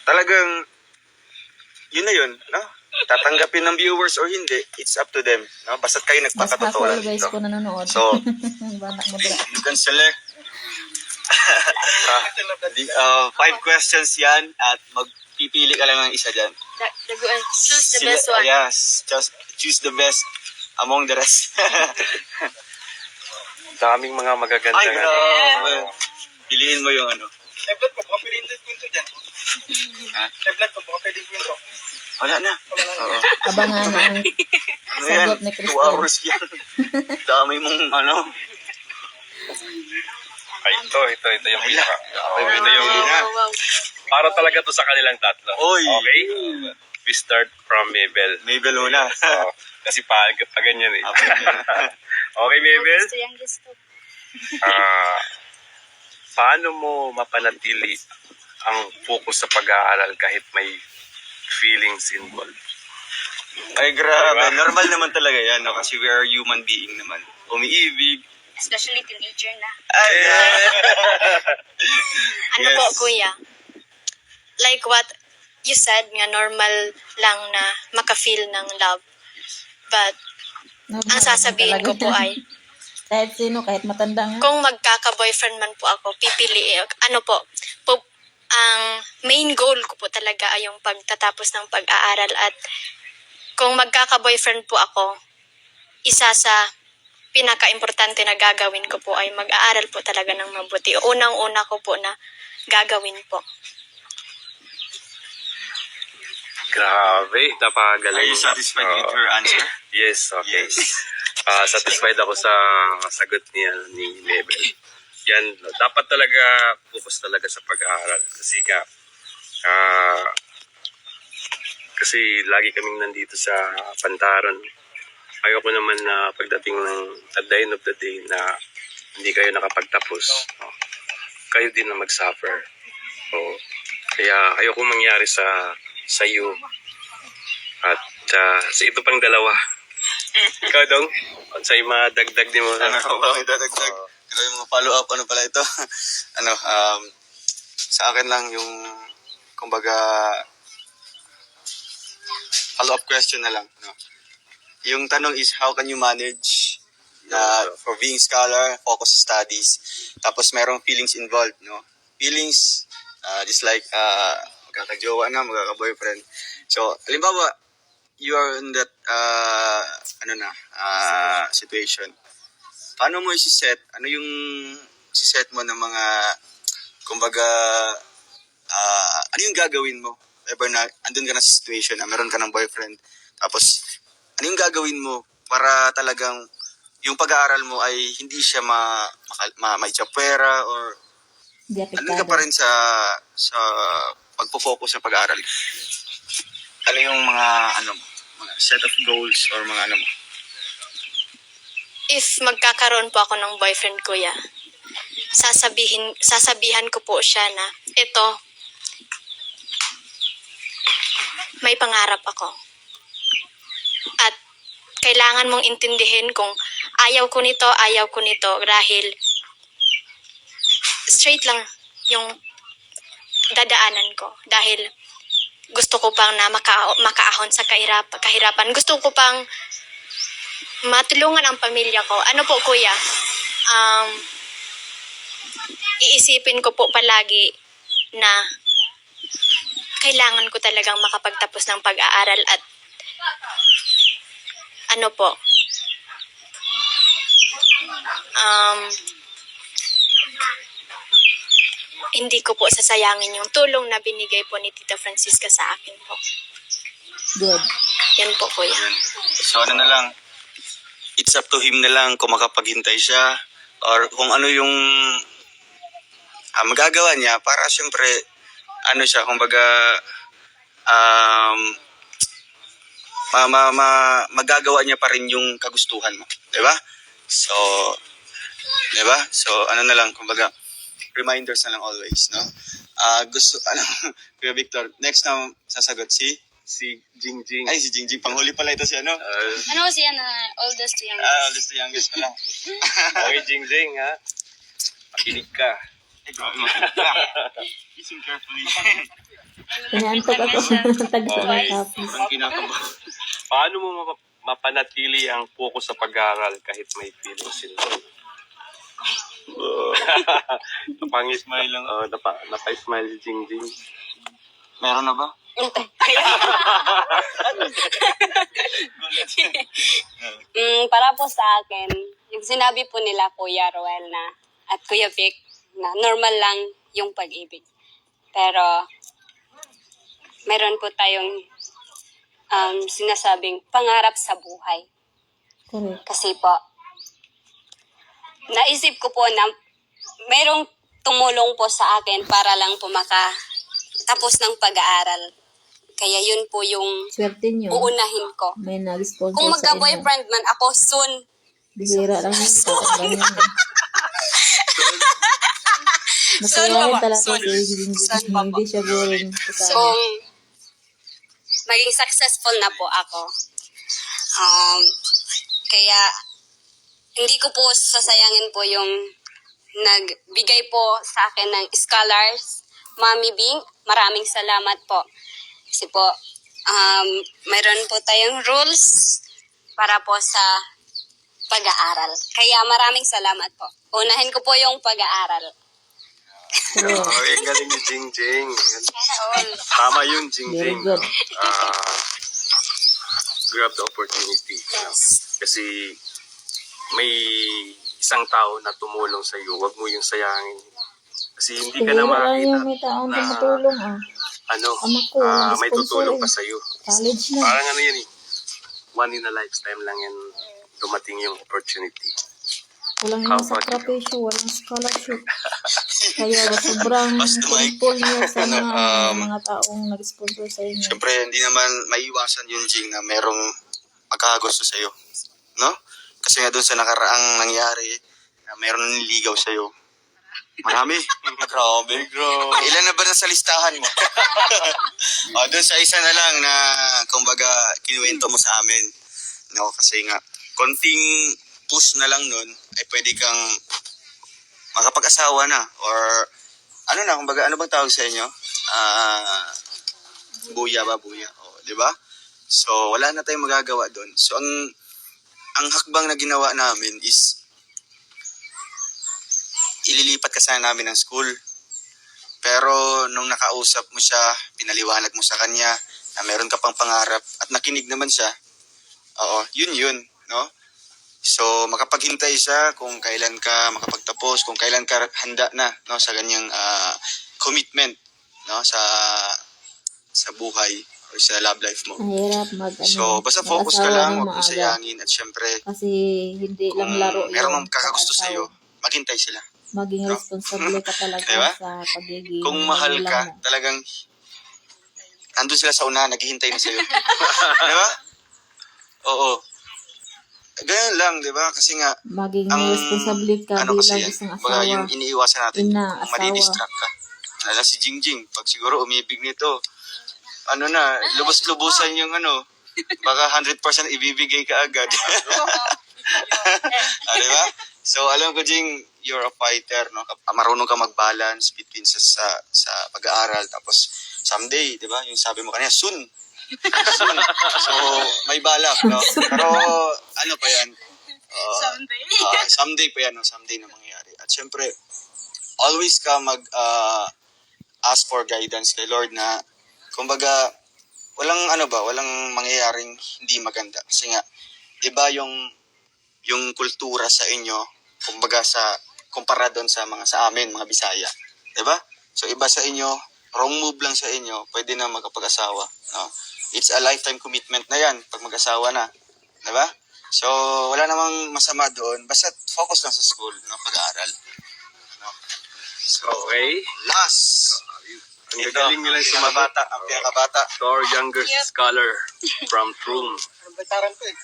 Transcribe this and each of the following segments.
talagang, yun na yun, no? Tatanggapin ng viewers or hindi, it's up to them, no? Basta't kayo Mas nagpakatotoo lang ako guys dito. ko nanonood. So, Banak mo dira. you can select 5 questions yan at magpipili ka lang ng isa dyan. Choose the best one. Yes, just choose the best among the rest. Daming mga magaganda. Ay, grabe. Piliin mo yung ano. Tablet ko, baka pwedeng kwento dyan. Ha? Tablet ko, baka pwedeng kwento. Wala na. Oo. Abangan ang Ano yan? sagot ni 2 Christine. hours yan. Dami mong ano. Ay, ito yung pinaka. Okay, Ito yung, Wow. para talaga to sa kanilang tatlo. Oy. Okay? We start from Mabel. Mabel muna. Kasi pa ganyan eh. Okay. Okay, Mabel? Gusto yung gusto. Paano mo mapanatili ang focus sa pag-aaral kahit may feelings involved? Ay, grabe. Diba? Normal naman talaga yan. No? Kasi we are human being naman. Umiibig. Especially teenager na. Ay, Ano Yes. po, kuya? Like what you said, nga normal lang na maka-feel ng love. But, Normal ang sasabihin ko talaga po yan. ay, Kahit sino, kahit matanda nga. kung magkaka-boyfriend man po ako, pipili, ang main goal ko po talaga ay yung pagtatapos ng pag-aaral at kung magkaka-boyfriend po ako, isa sa pinaka-importante na gagawin ko po ay mag-aaral po talaga ng mabuti. Unang-una ko po na gagawin po. Grabe, napakagaling. are you satisfied with her answer? Yes, okay. Yes. Satisfied ako sa sagot niya ni Mabel. Yan, dapat talaga focus talaga sa pag-aaral. Kasi lagi kaming nandito sa Pantaron. Ayoko naman na pagdating ng at the end of the day na hindi kayo nakapagtapos. Kayo din na mag-suffer. Kaya ayoko mangyari sa iyo. At sa ito pang dalawa. Ikaw dong, sa madagdag din mo. Ano ba may dadagdag? Ano yung mga follow-up? Ano pala ito? Sa akin lang yung, kumbaga, follow-up question na lang. No? Yung tanong is, how can you manage for being scholar, focus studies, tapos merong feelings involved, no? Feelings, just like, magkakajowa na, magkaka-boyfriend. So, halimbawa, you are in that, situation. Paano mo isi-set? Ano yung isi-set mo ng mga, kumbaga, ano yung gagawin mo? Ever na, andun ka na sa situation na meron ka ng boyfriend, tapos, ano yung gagawin mo para talagang yung pag-aaral mo ay hindi siya maitsapwera or Di andun ka apektado. pa rin sa pagpo-focus sa pag-aaral? Ano yung mga, mga set of goals or mga mo? If magkakaroon po ako ng boyfriend, kuya, sasabihan ko po siya na, ito, may pangarap ako. At kailangan mong intindihin kung ayaw ko nito dahil straight lang yung dadaanan ko. Dahil gusto ko pang na makaahon sa kahirapan. Gusto ko pang matulungan ang pamilya ko. Ano po, kuya? Iisipin ko po palagi na kailangan ko talagang makapagtapos ng pag-aaral at ano po, hindi ko po sasayangin yung tulong na binigay po ni Tita Francisca sa akin po. Good. Yan po, kuya. So ano na lang, it's up to him na lang kung makapaghintay siya or kung ano yung magagawa niya para syempre ano siya, kumbaga magagawa niya pa rin yung kagustuhan mo, 'di ba? So, 'di ba? So ano na lang, kumbaga reminders na lang always, no? Kuya Victor, next na sasagot si Jingjing. si Jingjing. Panghuli pala ito si ano? Ano siya na oldest to youngest? Oldest to youngest pala. Okay, Jingjing, ha? Makinig ka. Listen carefully. Inaantok ako. Taga tapos. Ang kinakabahan. Paano mo mapanatili ang focus sa pag-aaral kahit may feelings involved? Napang-smile lang. Napa-smile si Jingjing. Meron na ba? Para po sa akin, yung sinabi po nila Kuya Roel na at Kuya Vic na normal lang yung pag-ibig. Pero meron po tayong sinasabing pangarap sa buhay. Correct. Kasi po, naisip ko po na merong tumulong po sa akin para lang po makatapos ng pag-aaral. Kaya yun po yung Swerte nyo. uunahin ko. May nag-sponsor Kung sa inyo. magka-boyfriend man ako soon, Bihira lang yung ganyan. Son Masayahin pa ba? talaga Son. si Son pa ba? hindi siya boring. Kasama. kung maging successful na po ako. Kaya hindi ko po sasayangin po yung nagbigay po sa akin ng scholars. Mami Bing, maraming salamat po. Kasi po, mayroon po tayong rules para po sa pag-aaral. Kaya maraming salamat po. Unahin ko po yung pag-aaral. Okay, galing ni Jingjing. Tama yun, Very Jingjing. good. Grab the opportunity. Kasi may isang tao na tumulong sa iyo, wag mo yung sayangin. Kasi hindi ka na Bihira lang makakita yung may taong na tumutulong Ama ko, may nag-sponsor tutulong pa eh. sa iyo. College na. Parang ano yan eh. One in a lifetime lang yan dumating yung opportunity. Walang How yung about you? sakripisyo, walang scholarship. Kaya sobrang Basta may- thankful niya sa Ano, mga taong nag-sponsor sa inyo. Siyempre, hindi naman maiiwasan yun, Jing, na merong magkakagusto sa'yo. No? Kasi nga doon sa nakaraang nangyari, na meron niligaw sa'yo. Marami. Grabe. Ilan na ba nasa listahan mo? Doon sa isa na lang na, kumbaga, kinuwento mo sa amin. No? Kasi nga, konting push na lang nun, ay pwede kang makapag-asawa na. Or, ano na, kumbaga, ano bang tawag sa inyo? Buya ba? Buya. Di ba? So, wala na tayong magagawa doon. So, ang hakbang na ginawa namin is ililipat ka sana namin ng school. Pero nung nakausap mo siya, pinaliwanag mo sa kanya na meron ka pang pangarap at nakinig naman siya, yun, no? So, makapaghintay siya kung kailan ka makapagtapos, kung kailan ka handa na, no, sa ganyang commitment, no, sa buhay or sa love life mo. Mahirap So, basta focus ka mag-asawa lang, ng huwag mo maaga. sayangin at syempre, Kasi hindi kung lang laro meron yung mang kakagusto pag-asawa. sa'yo, maghintay sila. Maging No? responsable ka talaga Diba? sa pagiging Kung mahal magulang ka, mo. talagang andun sila sa una, naghihintay na sa'yo. Di ba? Oo. Ganyan lang, di ba? Kasi nga, Maging ang responsable ka ano kasi bilang yan, isang baga asawa. yung iniiwasan natin, Ina, kung asawa. madidistract ka. Lala si Jingjing, pag siguro umibig nito, ano na, lubos-lubusan yung ano, baka 100% ibibigay ka agad. Di ba? So, alam ko, Jing, you're a fighter, no? Marunong ka mag-balance between sa pag-aaral, tapos someday, di ba? Yung sabi mo kanina, soon. Soon. So, may balak, no? Pero, ano pa yan? Someday pa yan, no? Someday na mangyayari. At syempre, always ka ask for guidance kay Lord na, kumbaga, walang mangyayaring hindi maganda. Kasi nga, iba yung kultura sa inyo, kumbaga kumpara doon sa amin, mga Bisaya. Diba? So, iba sa inyo, wrong move lang sa inyo, pwede na magkapag-asawa. No? It's a lifetime commitment na yan, pag mag-asawa na. Diba? So, wala namang masama doon, basta focus lang sa school, no? Pag-aaral. No? So, Okay. last. Ang gagaling nila Ang sumagot. pinakabata, ang pinakabata. To our youngest scholar from Troom. Bataran ko eh.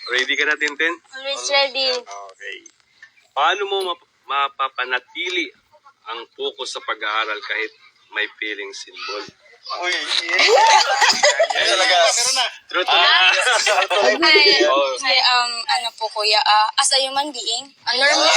Ready ka na, Tintin? Always ready. Okay. Paano mo mapapanatili ang focus sa pag-aaral kahit may feelings involved? Uy. Yan talaga. True to life. Ano po kuya, as a human being, normal,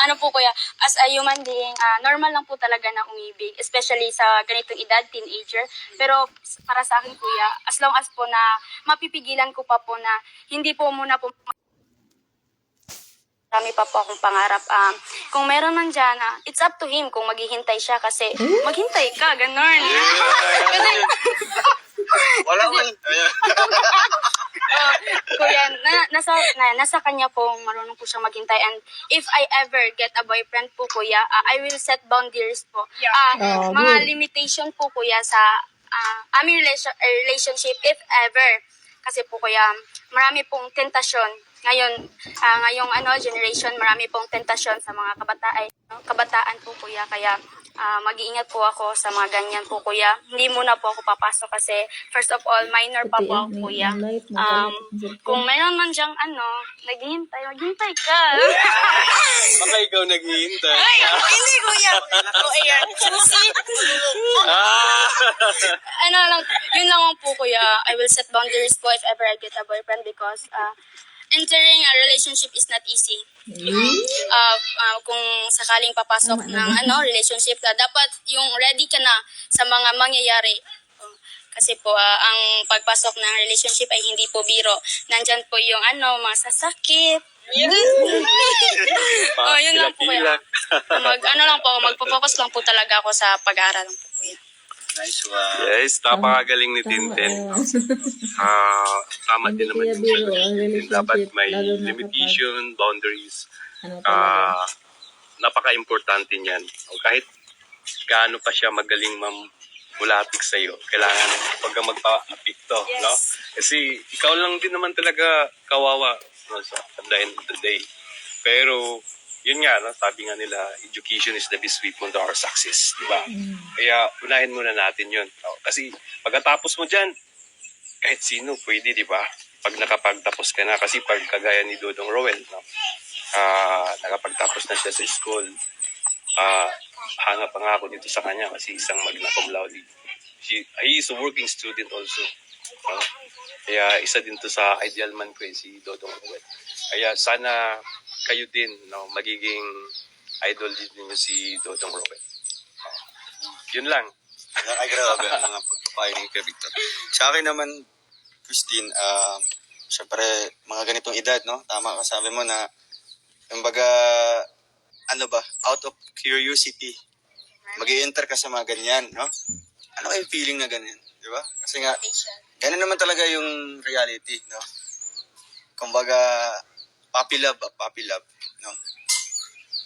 ano po kuya, as a human being, normal lang po talaga na umibig, especially sa ganitong edad, teenager. Pero para sa akin kuya, as long as po na mapipigilan ko pa po na hindi po muna po marami pa po akong pangarap. Kung meron man dyan, it's up to him kung maghihintay siya kasi maghintay ka, ganun. Kasi, Wala man. kuya, nasa kanya po, marunong po siya maghintay. And if I ever get a boyfriend po, kuya, I will set boundaries po. Mga good. limitation po, kuya, sa aming relationship, if ever. Kasi po, kuya, marami pong tentasyon. Ngayong generation, marami pong tentasyon sa mga kabataan po, kuya. Kaya mag-iingat po ako sa mga ganyan po, kuya. Hindi muna po ako papasok kasi first of all, minor pa po ako, kuya. Kung mayroon man diyang maghihintay ka. Baka ikaw naghihintay. Hindi, kuya. O, ayan. Susi. Yun lang po, kuya. I will set boundaries po if ever I get a boyfriend because entering a relationship is not easy. Kung sakaling papasok ng relationship ka, dapat yung ready ka na sa mga mangyayari. Kasi po, ang pagpasok ng relationship ay hindi po biro. Nandyan po yung mga sasakit. Yun lang po kuya. Magpo-focus lang po talaga ako sa pag-aaral lang po kuya. Nice one. Yes, napakagaling ni Tintin. Tama din naman yung Biro, sagot ang ni Tintin. Dapat relationship, may lalo na limitation, boundaries. talaga. Napaka-importante niyan. O kahit gaano pa siya magaling mamulatik sa'yo, kailangan huwag kang magpa-apikto, Yes. no? Kasi ikaw lang din naman talaga kawawa, no, at the end of the day. Pero, yun nga, no, sabi nga nila, education is the best weapon to our success, di ba? Kaya, unahin muna natin yun. No? Kasi, pagkatapos mo dyan, kahit sino pwede, di ba? Pag nakapagtapos ka na, kasi pag kagaya ni Dodong Roel, no? Nakapagtapos na siya sa school, hanga pa nga ako dito sa kanya kasi isang magna cum laude. He is a working student also. No? Kaya isa din to sa ideal man ko si Dodong Roel. Kaya sana kayo din, no, magiging idol din niyo si Dodong Roel. Yun lang. Ay, grabe ang mga pagpapayo ni Kuya Victor. Sa akin naman, Christine, syempre, mga ganitong edad, no? Tama ka, sabi mo na, kumbaga, out of curiosity, mag-i-enter ka sa mga ganyan, no? Ano yung feeling na ganyan, di ba? Kasi nga, ganun naman talaga yung reality, no? Kumbaga, puppy love, no?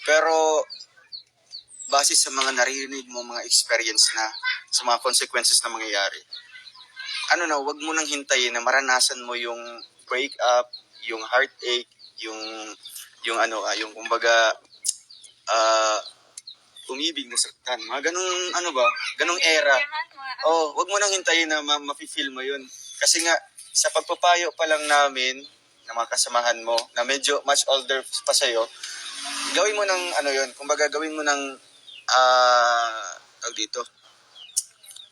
Pero, base sa mga naririnig mo, mga experience na, sa mga consequences na mangyayari, wag mo nang hintayin na maranasan mo yung break up, yung heartache, yung kumbaga, umibig na saktan. Mga ganong era. Wag mo nang hintayin na ma-feel mo yun. Kasi nga, sa pagpapayo pa lang namin, na mga kasamahan mo, na medyo much older pa sa'yo, gawin mo ng kumbaga gawin mo ng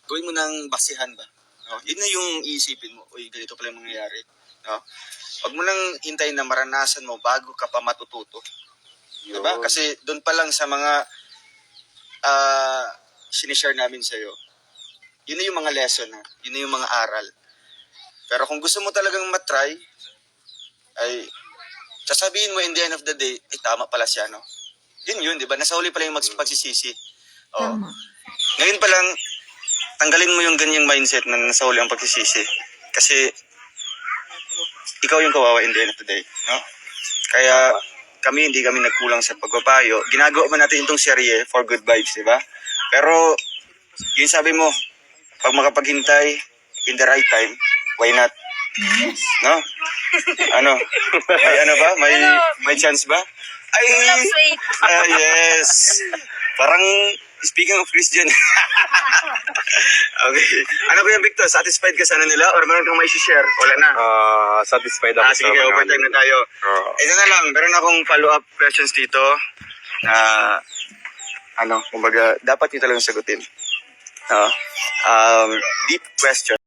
gawin mo ng basihan ba? No? Yun na yung iisipin mo, uy, ganito pala yung mangyayari. No? Huwag mo nang hintayin na maranasan mo bago ka pa matututo. Diba? Kasi doon pa lang sa mga sinishare namin sa'yo, yun na yung mga lesson, yun na yung mga aral. Pero kung gusto mo talagang matry, ay sasabihin mo in the end of the day, ay tama pala siya, no? Yun, di ba? Nasa huli pala yung pagsisisi. Tama. Ngayon pa lang, tanggalin mo yung ganyang mindset na nasa huli ang pagsisisi. Kasi, ikaw yung kawawa in the end of the day, no? Kaya, hindi kami nagkulang sa pagpapayo. Ginagawa man natin itong serye for good vibes, di ba? Pero, yung sabi mo, pag makapaghintay in the right time, why not? No? May chance ba? Ay, yes. Parang, speaking of Christian. Okay. Ano ba yung Victor? Satisfied ka sana nila? Or meron kang may share? Wala na. Satisfied ako Sige, kaya overtime na tayo. Ito na lang, meron akong follow-up questions dito na kumbaga, dapat nyo talagang sagutin. No? Deep question.